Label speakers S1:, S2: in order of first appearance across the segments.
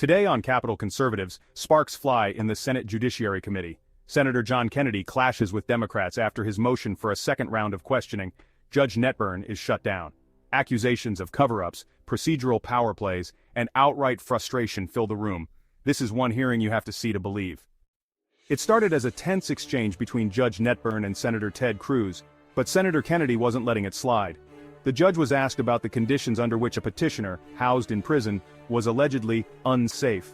S1: Today on Capitol Conservatives, sparks fly in the Senate Judiciary Committee. Senator John Kennedy clashes with Democrats after his motion for a second round of questioning. Judge Netburn is shut down. Accusations of cover-ups, procedural power plays, and outright frustration fill the room. This is one hearing you have to see to believe. It started as a tense exchange between Judge Netburn and Senator Ted Cruz, but Senator Kennedy wasn't letting it slide. The judge was asked about the conditions under which a petitioner, housed in prison, was allegedly unsafe.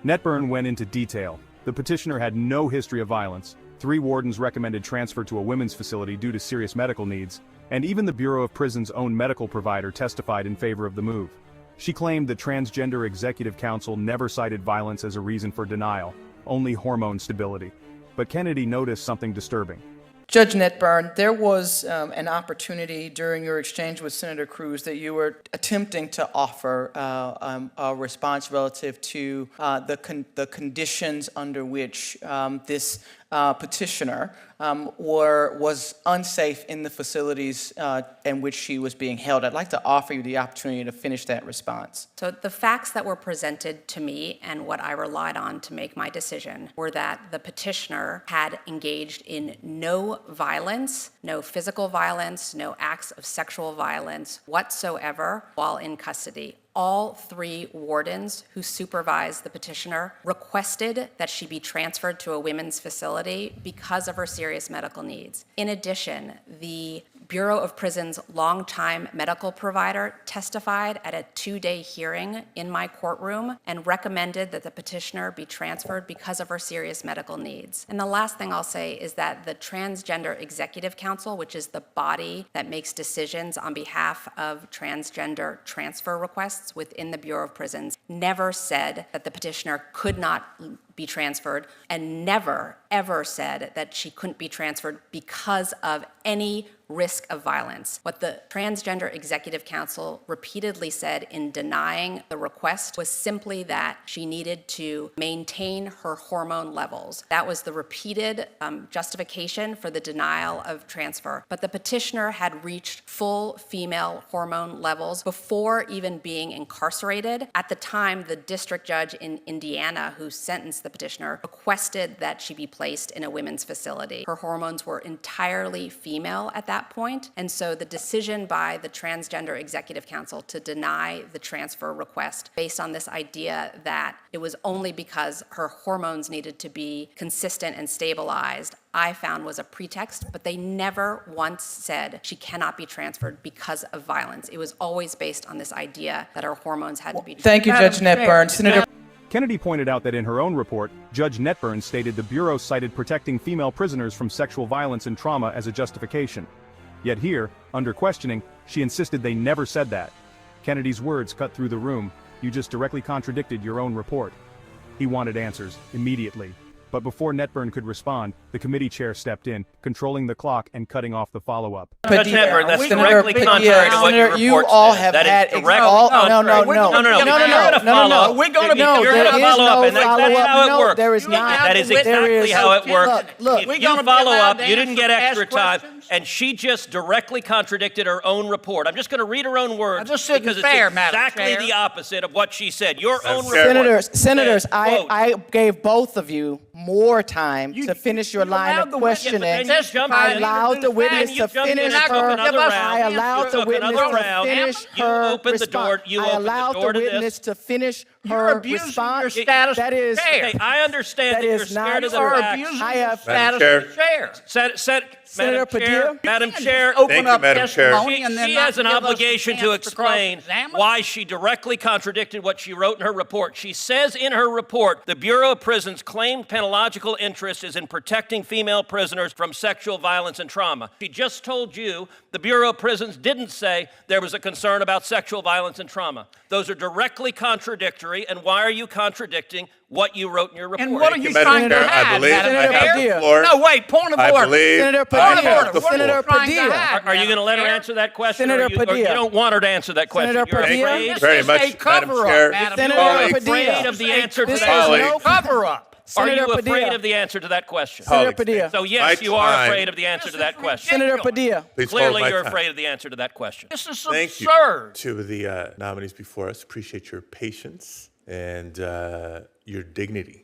S1: Netburn went into detail. The petitioner had no history of violence, 3 wardens recommended transfer to a women's facility due to serious medical needs, and even the Bureau of Prisons' own medical provider testified in favor of the move. She claimed the Transgender Executive Council never cited violence as a reason for denial, only hormone stability. But Kennedy noticed something disturbing.
S2: Judge Netburn, there was an opportunity during your exchange with Senator Cruz that you were attempting to offer a response relative to the conditions under which this petitioner was unsafe in the facilities in which she was being held. I'd like to offer you the opportunity to finish that response.
S3: So the facts that were presented to me and what I relied on to make my decision were that the petitioner had engaged in no violence, no physical violence, no acts of sexual violence whatsoever while in custody. All 3 wardens who supervised the petitioner requested that she be transferred to a women's facility because of her serious medical needs. In addition, the Bureau of Prisons' longtime medical provider testified at a 2-day hearing in my courtroom and recommended that the petitioner be transferred because of her serious medical needs. And the last thing I'll say is that the Transgender Executive Council, which is the body that makes decisions on behalf of transgender transfer requests within the Bureau of Prisons, never said that the petitioner could not be transferred and never, ever said that she couldn't be transferred because of any risk of violence. What the Transgender Executive Council repeatedly said in denying the request was simply that she needed to maintain her hormone levels. That was the repeated justification for the denial of transfer. But the petitioner had reached full female hormone levels before even being incarcerated. At the time, the district judge in Indiana who sentenced the petitioner requested that she be placed in a women's facility. Her hormones were entirely female at that point, and so the decision by the Transgender Executive Council to deny the transfer request based on this idea that it was only because her hormones needed to be consistent and stabilized, I found was a pretext, but they never once said she cannot be transferred because of violence. It was always based on this idea that her hormones had to be transferred.
S2: Thank you, Judge Netburn. Senator
S1: Kennedy pointed out that in her own report, Judge Netburn stated the Bureau cited protecting female prisoners from sexual violence and trauma as a justification. Yet here, under questioning, she insisted they never said that. Kennedy's words cut through the room. You just directly contradicted your own report. He wanted answers, immediately. But before Netburn could respond, the committee chair stepped in, controlling the clock and cutting off the follow-up.
S4: Judge Netburn, that's directly contrary to what your report
S2: you all
S4: says.
S2: have
S4: That
S2: had
S4: is directly contrary.
S2: No.
S4: We're going to follow up, and that's how it works.
S2: There is not.
S4: That is exactly how it works.
S2: Look,
S4: If you follow up, you didn't get extra time, and she just directly contradicted her own report. I'm just going to read her own words because it's exactly the opposite of what she said. Your own report.
S2: Senators, I gave both of you more time to finish your line of questioning. I allowed the witness to finish her. I allowed the witness to finish her response. I allowed the witness to finish her response. That is,
S4: okay, I understand that you're scared of the facts.
S2: I have
S4: Senator Padilla, Madam Chair,
S5: open up testimony,
S4: and then she has an obligation to explain why she directly contradicted what she wrote in her report. She says in her report, the Bureau of Prisons' claimed penological interest is in protecting female prisoners from sexual violence and trauma. She just told you the Bureau of Prisons didn't say there was a concern about sexual violence and trauma. Those are directly contradictory, and why are you contradicting what you wrote in your report?
S5: And what are you trying to hide, Madam Chair?
S2: No, wait, point of order. Senator Padilla.
S5: Senator Padilla.
S4: Are you going to let her answer that question?
S2: Senator
S4: Or you
S2: Padilla.
S4: don't want her to answer that question?
S2: Senator
S4: You're
S2: Padilla.
S4: afraid?
S5: Very much, Madam Chair.
S2: Senator
S4: Are you
S2: Padilla.
S4: afraid of the answer to
S2: This
S4: that
S2: is
S4: question?
S2: no cover-up.
S4: Are you
S2: Senator
S4: afraid
S2: Padilla.
S4: of the answer to that question?
S2: Senator Padilla.
S4: So yes, you are afraid of the answer to that question.
S2: Senator Padilla.
S4: Clearly, you're afraid of the answer to that question.
S5: This is
S6: Thank
S5: absurd.
S6: you to the nominees before us. Appreciate your patience
S5: and your dignity.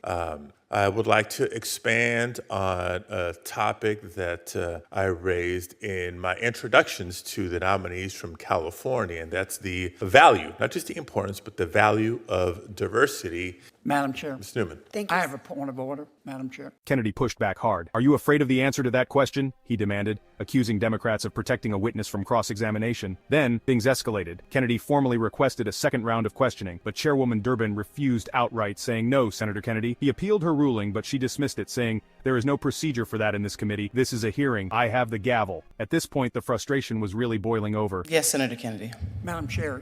S5: I would like to expand on a topic that I raised in my introductions to the nominees from California, and that's the value, not just the importance, but the value of diversity.
S6: Madam Chair.
S5: Ms. Newman.
S6: Thank you. I have a point of order, Madam Chair.
S1: Kennedy pushed back hard. "Are you afraid of the answer to that question?" he demanded, accusing Democrats of protecting a witness from cross-examination. Then, things escalated. Kennedy formally requested a second round of questioning, but Chairwoman Durbin refused outright, saying, "No, Senator Kennedy." He appealed her ruling, but she dismissed it, saying, "There is no procedure for that in this committee. This is a hearing. I have the gavel." At this point, the frustration was really boiling over.
S2: Yes, Senator Kennedy.
S6: Madam Chair,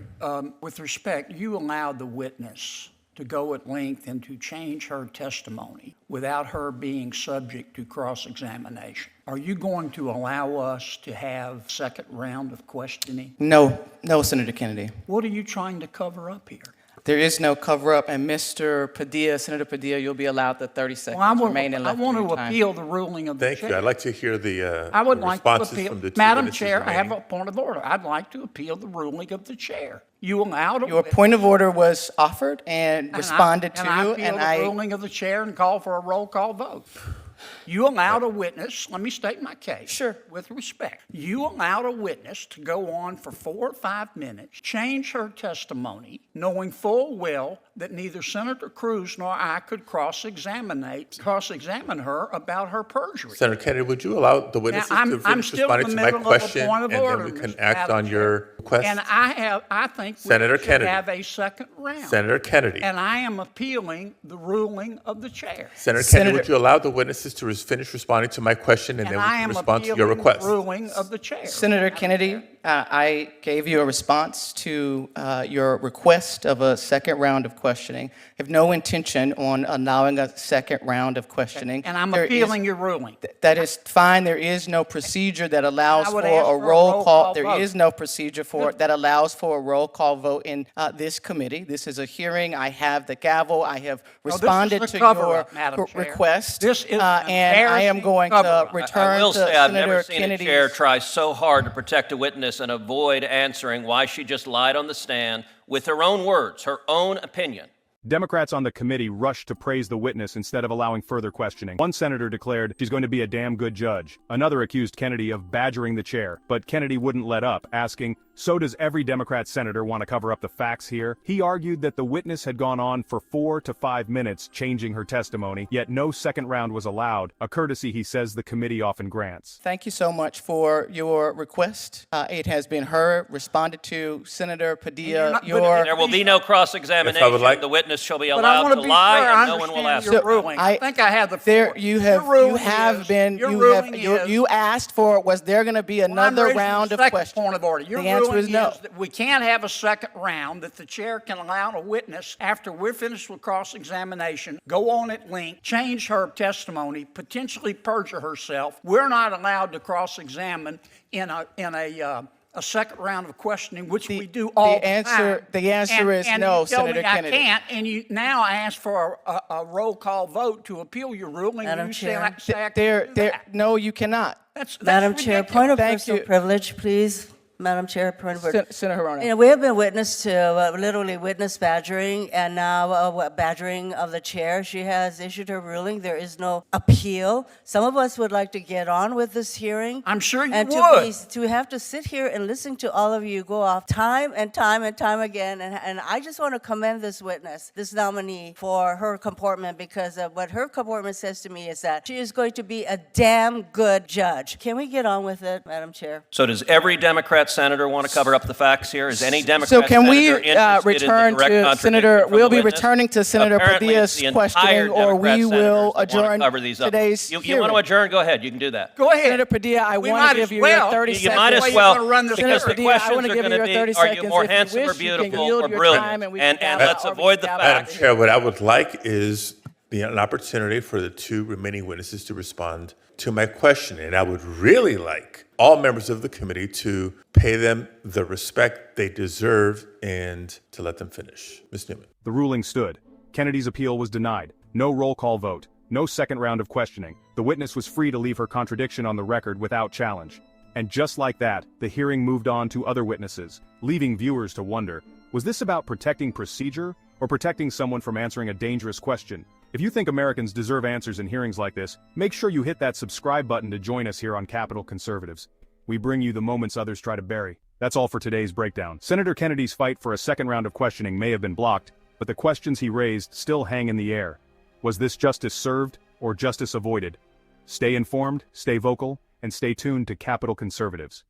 S6: with respect, you allowed the witness to go at length and to change her testimony without her being subject to cross-examination. Are you going to allow us to have a second round of questioning?
S2: No, Senator Kennedy.
S6: What are you trying to cover up here?
S2: There is no cover-up, and Mr. Padilla, Senator Padilla, you'll be allowed the 30 seconds remaining left.
S6: I want
S2: of your
S6: to
S2: time.
S6: appeal the ruling of the
S5: Thank
S6: chair.
S5: you. I'd like to hear the
S6: I would
S5: the
S6: like to
S5: responses
S6: appeal.
S5: from the two
S6: Madam
S5: witnesses
S6: Chair, I have
S5: remaining.
S6: a point of order. I'd like to appeal the ruling of the chair. You allowed a
S2: Your
S6: witness-
S2: point of order was offered and responded to,
S6: and I appeal
S2: and
S6: the ruling of the chair and call for a roll call vote. You allowed a witness, let me state my case.
S2: Sure.
S6: With respect. You allowed a witness to go on for 4 or 5 minutes, change her testimony, knowing full well that neither Senator Cruz nor I could cross-examine her about her perjury.
S5: Senator Kennedy, would you allow the witnesses
S6: I'm
S5: to finish
S6: still in
S5: responding
S6: the
S5: to my
S6: middle of a
S5: question,
S6: point of
S5: and
S6: order,
S5: then we can
S6: Mr.
S5: act on
S6: Madam
S5: your
S6: Chair.
S5: request?
S6: And I think we
S5: Senator
S6: should
S5: Kennedy.
S6: have a second round.
S5: Senator Kennedy.
S6: And I am appealing the ruling of the chair.
S5: Senator Kennedy, would you allow the witnesses to finish responding to my question, and
S6: And
S5: then we
S6: I
S5: can
S6: am
S5: respond to
S6: appealing
S5: your request?
S6: the ruling of the chair.
S2: Senator Kennedy, I gave you a response to your request of a second round of questioning. I have no intention on allowing a second round of questioning.
S6: And I'm
S2: There
S6: appealing
S2: is-
S6: your ruling.
S2: That is fine. There is no procedure that allows
S6: I
S2: for
S6: would
S2: a
S6: ask for a
S2: roll
S6: roll
S2: call.
S6: call
S2: There
S6: vote.
S2: is no procedure for it that allows for a roll call vote in this committee. This is a hearing. I have the gavel. I have
S6: this is
S2: responded
S6: the
S2: to
S6: cover-up,
S2: your
S6: Madam Chair.
S2: request.
S6: This is an
S2: and I am
S6: embarrassing
S2: going to
S6: cover-up. I
S2: return
S4: I will
S2: to
S4: say I've
S2: Senator
S4: never seen
S2: Kennedy's.
S4: a chair try so hard to protect a witness and avoid answering why she just lied on the stand with her own words, her own opinion.
S1: Democrats on the committee rushed to praise the witness instead of allowing further questioning. One senator declared she's going to be a damn good judge. Another accused Kennedy of badgering the chair, but Kennedy wouldn't let up, asking, "So does every Democrat senator want to cover up the facts here?" He argued that the witness had gone on for 4 to 5 minutes changing her testimony, yet no second round was allowed, a courtesy he says the committee often grants.
S2: Thank you so much for your request. It has been heard, responded to. Senator Padilla,
S4: There will be no cross-examination.
S5: If I would like-
S4: The witness shall be
S6: But I
S4: allowed
S6: want
S4: to
S6: to be
S4: lie,
S6: sure I
S4: and no one will
S6: understand
S4: ask.
S6: your ruling. I think I have the
S2: There,
S6: floor.
S2: you have,
S6: Your ruling
S2: you have
S6: is-
S2: been,
S6: your
S2: you
S6: ruling
S2: have,
S6: is-
S2: you asked for, was there going to be
S6: Well, I'm
S2: another
S6: raising
S2: round
S6: the
S2: of
S6: second
S2: questions?
S6: point of order. Your
S2: The answer
S6: ruling
S2: is no.
S6: that we can't have a second round, that the chair can allow a witness, after we're finished with cross-examination, go on at length, change her testimony, potentially perjure herself. We're not allowed to cross-examine in a second round of questioning, which we do all the time.
S2: The answer is
S6: And
S2: no,
S6: you tell
S2: Senator
S6: me
S2: Kennedy.
S6: I can't, and you now ask for a roll call vote to appeal your ruling.
S7: Madam
S6: and you
S7: Chair.
S6: say I can't do that.
S2: No, you cannot.
S6: That's
S7: Madam Chair,
S6: ridiculous.
S7: point of
S2: Thank
S7: personal
S2: you.
S7: privilege, please. Madam Chair, point of order.
S2: Senator Harona.
S7: You know, we have been witness to literally witness badgering and now badgering of the chair. She has issued her ruling. There is no appeal. Some of us would like to get on with this hearing.
S6: I'm sure you
S7: and
S6: would.
S7: To have to sit here and listen to all of you go off time and time and time again. And I just want to commend this witness, this nominee, for her comportment, because what her comportment says to me is that she is going to be a damn good judge. Can we get on with it, Madam Chair?
S4: So does every Democrat senator want to cover up the facts here? Is any Democrat
S2: So can we
S4: senator interested
S2: return
S4: in the direct
S2: to
S4: contradiction
S2: Senator,
S4: from
S2: we'll
S4: the
S2: be
S4: witness?
S2: returning to Senator
S4: Apparently, it's
S2: Padilla's
S4: the entire
S2: questioning, or
S4: Democrat
S2: we will
S4: senators that want to
S2: adjourn
S4: cover these up.
S2: today's
S4: You
S2: hearing.
S4: want to adjourn? Go ahead. You can do that.
S6: Go ahead.
S2: Senator Padilla, I
S6: We
S2: want
S6: might
S2: to
S6: as
S2: give you
S6: well.
S2: your 30
S4: You
S2: seconds.
S4: might as
S6: Way you're
S4: well,
S6: gonna run the
S4: because the
S6: Senator
S2: Padilla, I
S4: questions
S2: wanna
S4: are
S2: give
S4: going
S2: you
S4: to
S2: your
S4: be,
S2: 30
S4: are you
S2: seconds.
S4: more
S2: If you
S4: handsome or
S2: wish, you can
S4: beautiful
S2: yield
S4: or
S2: your
S4: brilliant?
S2: time and we
S4: And
S2: can
S4: let's
S2: have
S4: avoid the
S2: our
S5: Madam
S4: facts.
S5: Chair, what I would like is an opportunity for the two remaining witnesses to respond to my question. And I would really like all members of the committee to pay them the respect they deserve and to let them finish. Ms. Newman.
S1: The ruling stood. Kennedy's appeal was denied. No roll call vote. No second round of questioning. The witness was free to leave her contradiction on the record without challenge. And just like that, the hearing moved on to other witnesses, leaving viewers to wonder, was this about protecting procedure or protecting someone from answering a dangerous question. If you think Americans deserve answers in hearings like this, make sure you hit that subscribe button to join us here on Capitol Conservatives. We bring you the moments others try to bury. That's all for today's breakdown. Senator Kennedy's fight for a second round of questioning may have been blocked, but the questions he raised still hang in the air. Was this justice served or justice avoided? Stay informed, stay vocal, and stay tuned to Capitol Conservatives.